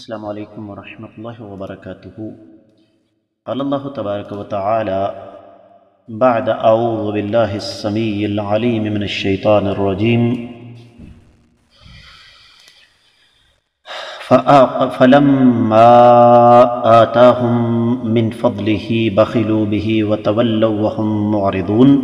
السلام علیکم ورحمۃ اللہ وبرکاتہ۔ قال اللہ تبارک و تعالی بعد اعوذ باللہ السمیع العلیم من الشیطان الرجیم فلما آتاهم من فضله بخلوا به وتولوا وهم معرضون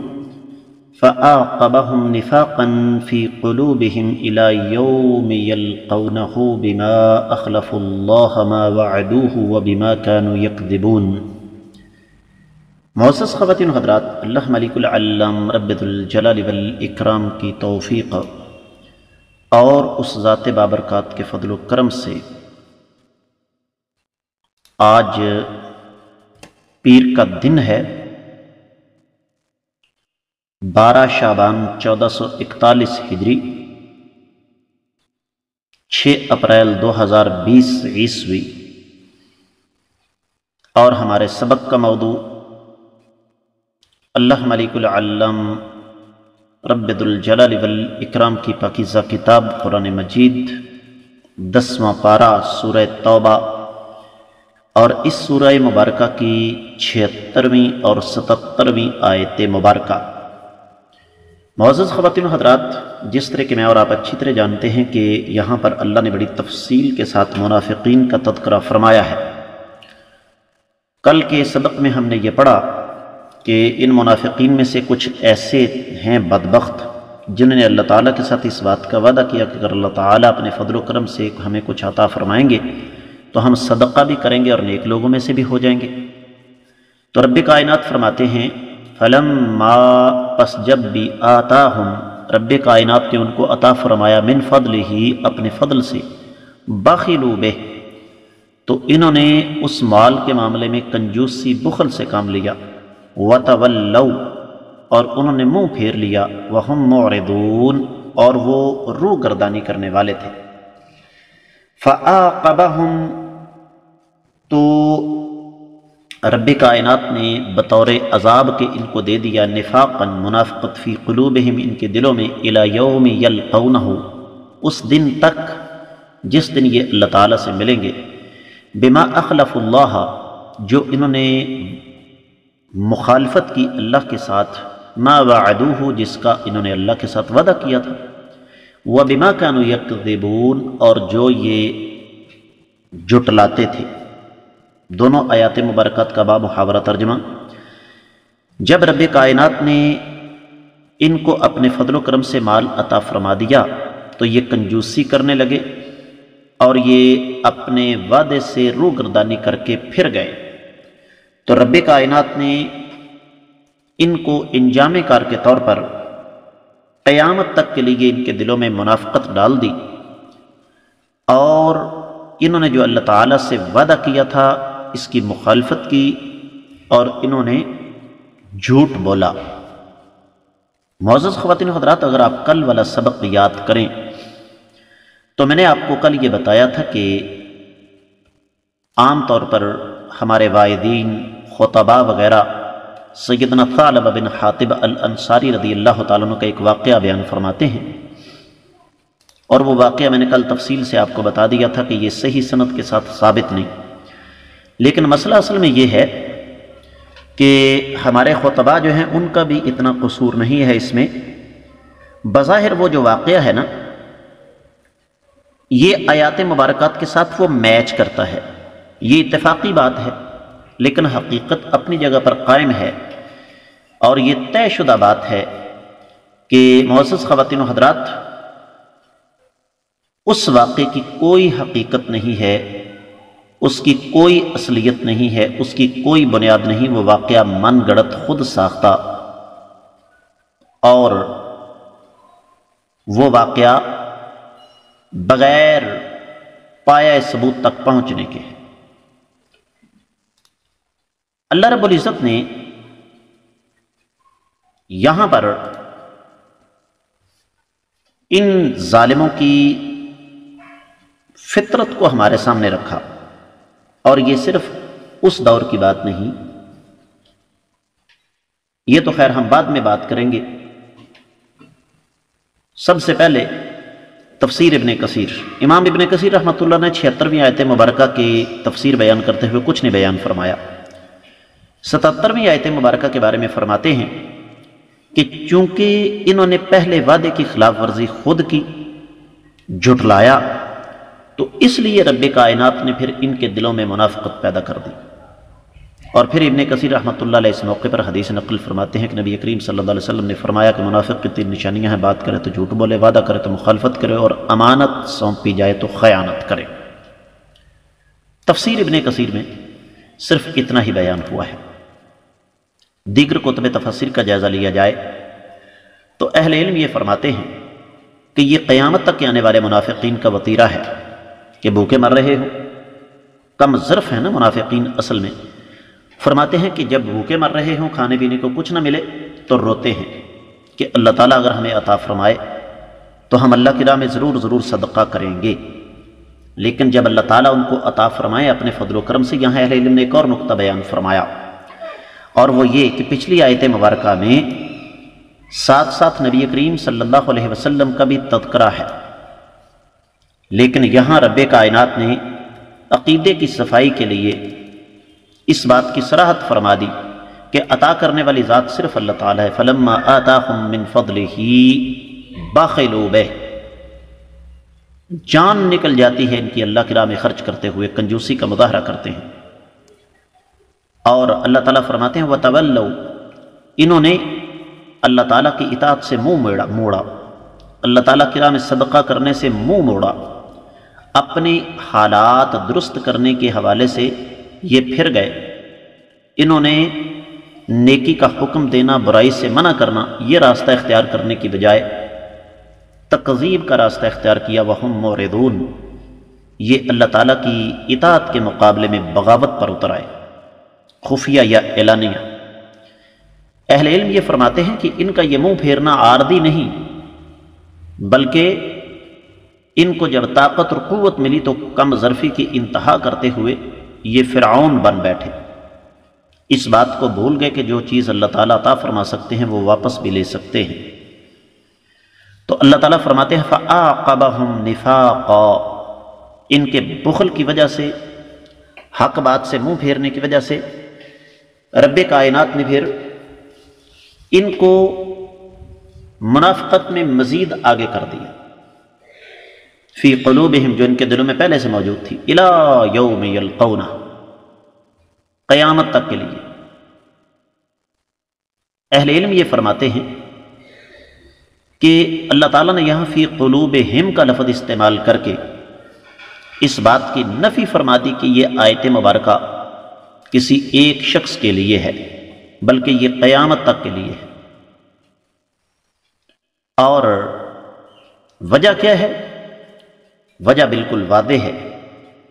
فأعقبهم نفاقا في قلوبهم إلى يوم يلقونه بما أخلفوا الله ما وعدوه وبما كانوا يكذبون۔ معزز خواتین و حضرات، اللہ ملک العلم رب الجلال والاکرام کی توفیق اور اس ذات بابرکات کے فضل و کرم سے آج پیر کا دن ہے، 12 شعبان 1441 ہجری، 6 اپریل 2020 عیسوی، اور ہمارے سبق کا موضوع اللہ ملک العلم رب الجلال والاکرام کی پاکیزہ کتاب قرآن مجید 10واں پارہ سورہ توبہ اور اس سورہ مبارکہ کی 76ویں اور 77ویں آیت مبارکہ۔ معزز خواتین و حضرات، جس طرح کہ میں اور آپ اچھی طرح جانتے ہیں کہ یہاں پر اللہ نے بڑی تفصیل کے ساتھ منافقین کا تذکرہ فرمایا ہے۔ کل کے سبق میں ہم نے یہ پڑھا کہ ان منافقین میں سے کچھ ایسے ہیں بدبخت جنہوں نے اللہ تعالیٰ کے ساتھ اس بات کا وعدہ کیا کہ اگر اللہ تعالیٰ اپنے فضل و کرم سے ہمیں کچھ عطا فرمائیں گے تو ہم صدقہ بھی کریں گے اور نیک لوگوں میں سے بھی ہو جائیں گے۔ تو رب کائنات فرماتے ہیں فلما، پس جب بھی آتاہم، رب کائنات نے ان کو عطا فرمایا من فضلہ، اپنے فضل سے، بخلوا بہ، تو انہوں نے اس مال کے معاملے میں کنجوسی بخل سے کام لیا، وتولوا، اور انہوں نے منہ پھیر لیا، وہم معرضون، اور وہ رو گردانی کرنے والے تھے۔ فعاقبہم، تو رب کائنات نے بطور عذاب کے ان کو دے دیا نفاقا، منافقت، فی قلوبہم، ان کے دلوں میں، الی یوم یلقونہ، اس دن تک جس دن یہ اللہ تعالیٰ سے ملیں گے، بما اخلف اللہ، جو انہوں نے مخالفت کی اللہ کے ساتھ، ما وعدوہ، جس کا انہوں نے اللہ کے ساتھ وعدہ کیا تھا، وبما كانوا یکذبون، اور جو یہ جھٹلاتے تھے۔ دونوں آیات مبارکات کا با محاورہ ترجمہ۔ جب رب کائنات نے ان کو اپنے فضل و کرم سے مال عطا فرما دیا تو یہ کنجوسی کرنے لگے اور یہ اپنے وعدے سے روگردانی کر کے پھر گئے، تو رب کائنات نے ان کو انجام کار کے طور پر قیامت تک کے لیے ان کے دلوں میں منافقت ڈال دی، اور انہوں نے جو اللہ تعالیٰ سے وعدہ کیا تھا اس کی مخالفت کی اور انہوں نے جھوٹ بولا۔ معزز خواتین و حضرات، اگر آپ کل والا سبق یاد کریں تو میں نے آپ کو کل یہ بتایا تھا کہ عام طور پر ہمارے واعظین، خطباء وغیرہ سیدنا ثعلبہ بن حاطب الانصاری رضی اللہ تعالیٰ عنہ کا ایک واقعہ بیان فرماتے ہیں، اور وہ واقعہ میں نے کل تفصیل سے آپ کو بتا دیا تھا کہ یہ صحیح سند کے ساتھ ثابت نہیں، لیکن مسئلہ اصل میں یہ ہے کہ ہمارے خطباء جو ہیں ان کا بھی اتنا قصور نہیں ہے اس میں۔ بظاہر وہ جو واقعہ ہے نا، یہ آیات مبارکات کے ساتھ وہ میچ کرتا ہے، یہ اتفاقی بات ہے، لیکن حقیقت اپنی جگہ پر قائم ہے، اور یہ طے شدہ بات ہے کہ معزز خواتین و حضرات، اس واقعے کی کوئی حقیقت نہیں ہے، اس کی کوئی اصلیت نہیں ہے، اس کی کوئی بنیاد نہیں، وہ واقعہ من گڑت، خود ساختہ، اور وہ واقعہ بغیر پایہ ثبوت تک پہنچنے کے۔ اللہ رب العزت نے یہاں پر ان ظالموں کی فطرت کو ہمارے سامنے رکھا، اور یہ صرف اس دور کی بات نہیں، یہ تو خیر ہم بعد میں بات کریں گے۔ سب سے پہلے تفسیر ابن کثیر، امام ابن کثیر رحمۃ اللہ نے 76ویں آیت مبارکہ کی تفسیر بیان کرتے ہوئے کچھ نہیں بیان فرمایا۔ 77ویں آیت مبارکہ کے بارے میں فرماتے ہیں کہ چونکہ انہوں نے پہلے وعدے کی خلاف ورزی خود کی، جھٹلایا، تو اس لیے رب کائنات نے پھر ان کے دلوں میں منافقت پیدا کر دی۔ اور پھر ابن کثیر رحمۃ اللہ علیہ اس موقع پر حدیث نقل فرماتے ہیں کہ نبی کریم صلی اللہ علیہ وسلم نے فرمایا کہ منافق کی 3 نشانیاں ہیں: بات کرے تو جھوٹ بولے، وعدہ کرے تو مخالفت کرے، اور امانت سونپی جائے تو خیانت کرے۔ تفسیر ابن کثیر میں صرف اتنا ہی بیان ہوا ہے۔ دیگر کتب تفسیر کا جائزہ لیا جائے تو اہل علم یہ فرماتے ہیں کہ یہ قیامت تک کے آنے والے منافقین کا وطیرہ ہے کہ بھوکے مر رہے ہو۔ کم ظرف ہے نا منافقین اصل میں۔ فرماتے ہیں کہ جب بھوکے مر رہے ہوں، کھانے پینے کو کچھ نہ ملے، تو روتے ہیں کہ اللہ تعالیٰ اگر ہمیں عطا فرمائے تو ہم اللہ کی راہ میں ضرور صدقہ کریں گے۔ لیکن جب اللہ تعالیٰ ان کو عطا فرمائے اپنے فضل و کرم سے، یہاں اہل علم نے ایک اور نقطہ بیان فرمایا، اور وہ یہ کہ پچھلی آیت مبارکہ میں ساتھ ساتھ نبی کریم صلی اللہ علیہ وسلم کا بھی تذکرہ ہے، لیکن یہاں رب کائنات نے عقیدے کی صفائی کے لیے اس بات کی صراحت فرما دی کہ عطا کرنے والی ذات صرف اللہ تعالیٰ ہے۔ فَلَمَّا آتَاهُم مِّن فَضْلِهِ بَخِلُوا بِهِ، جان نکل جاتی ہے ان کی اللہ کی راہ میں خرچ کرتے ہوئے، کنجوسی کا مظاہرہ کرتے ہیں۔ اور اللہ تعالیٰ فرماتے ہیں وَتَوَلَّوْا، انہوں نے اللہ تعالیٰ کی اطاعت سے منہ موڑا، اللہ تعالیٰ کی راہ میں صدقہ کرنے سے منہ موڑا، اپنے حالات درست کرنے کے حوالے سے یہ پھر گئے۔ انہوں نے نیکی کا حکم دینا، برائی سے منع کرنا، یہ راستہ اختیار کرنے کی بجائے تکذیب کا راستہ اختیار کیا۔ وَهُمْ مُعْرِضُونَ، یہ اللہ تعالیٰ کی اطاعت کے مقابلے میں بغاوت پر اتر آئے، خفیہ یا اعلانیہ۔ اہل علم یہ فرماتے ہیں کہ ان کا یہ منہ پھیرنا عارضی نہیں، بلکہ ان کو جب طاقت اور قوت ملی تو کم ظرفی کی انتہا کرتے ہوئے یہ فرعون بن بیٹھے۔ اس بات کو بھول گئے کہ جو چیز اللہ تعالیٰ عطا فرما سکتے ہیں وہ واپس بھی لے سکتے ہیں۔ تو اللہ تعالیٰ فرماتے ہیں فَأَعْقَبَهُمْ نِفَاقًا، ان کے بخل کی وجہ سے، حق بات سے منہ پھیرنے کی وجہ سے رب کائنات نے پھر ان کو منافقت میں مزید آگے کر دیا۔ فی قلوبہم، جو ان کے دلوں میں پہلے سے موجود تھی، الی یوم یلقونہ، قیامت تک کے لیے۔ اہل علم یہ فرماتے ہیں کہ اللہ تعالیٰ نے یہاں فی قلوبہم کا لفظ استعمال کر کے اس بات کی نفی فرما دی کہ یہ آیت مبارکہ کسی ایک شخص کے لیے ہے، بلکہ یہ قیامت تک کے لیے ہے۔ اور وجہ کیا ہے؟ وجہ بالکل واضح ہے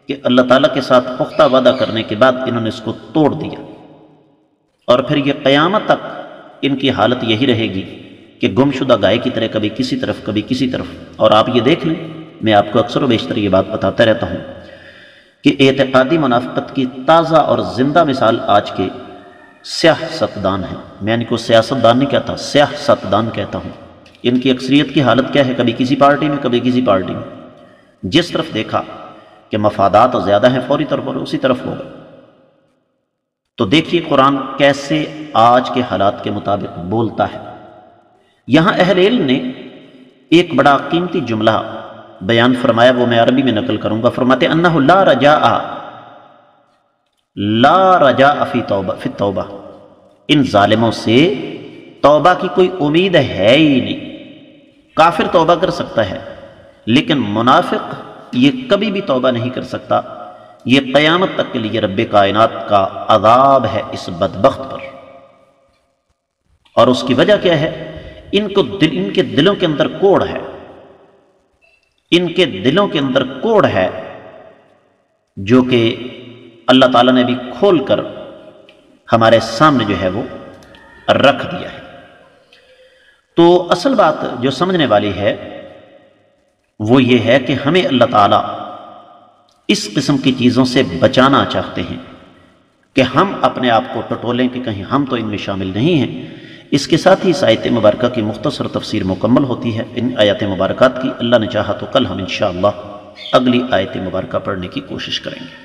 کہ اللہ تعالیٰ کے ساتھ پختہ وعدہ کرنے کے بعد انہوں نے اس کو توڑ دیا، اور پھر یہ قیامت تک ان کی حالت یہی رہے گی کہ گم شدہ گائے کی طرح کبھی کسی طرف کبھی کسی طرف۔ اور آپ یہ دیکھ لیں، میں آپ کو اکثر و بیشتر یہ بات بتاتا رہتا ہوں کہ اعتقادی منافقت کی تازہ اور زندہ مثال آج کے سیاستدان ہیں۔ میں ان کو سیاستدان نہیں کہتا، سیاستدان کہتا ہوں۔ ان کی اکثریت کی حالت کیا ہے؟ کبھی کسی پارٹی میں کبھی کسی پارٹی میں، جس طرف دیکھا کہ مفادات زیادہ ہیں فوری طور پر اسی طرف ہوگا۔ تو دیکھیے قرآن کیسے آج کے حالات کے مطابق بولتا ہے۔ یہاں اہل علم نے ایک بڑا قیمتی جملہ بیان فرمایا، وہ میں عربی میں نقل کروں گا۔ فرماتے انہ لا رجاء فی التوبہ، ان ظالموں سے توبہ کی کوئی امید ہے ہی نہیں۔ کافر توبہ کر سکتا ہے، لیکن منافق یہ کبھی بھی توبہ نہیں کر سکتا۔ یہ قیامت تک کے لیے رب کائنات کا عذاب ہے اس بدبخت پر۔ اور اس کی وجہ کیا ہے؟ ان کے دلوں کے اندر کوڑ ہے، ان کے دلوں کے اندر کوڑ ہے، جو کہ اللہ تعالیٰ نے بھی کھول کر ہمارے سامنے جو ہے وہ رکھ دیا ہے۔ تو اصل بات جو سمجھنے والی ہے وہ یہ ہے کہ ہمیں اللہ تعالیٰ اس قسم کی چیزوں سے بچانا چاہتے ہیں کہ ہم اپنے آپ کو ٹٹولیں کہ کہیں ہم تو ان میں شامل نہیں ہیں۔ اس کے ساتھ ہی اس آیت مبارکہ کی مختصر تفسیر مکمل ہوتی ہے۔ ان آیات مبارکات کی اللہ نے چاہا تو کل ہم انشاءاللہ اگلی آیت مبارکہ پڑھنے کی کوشش کریں گے۔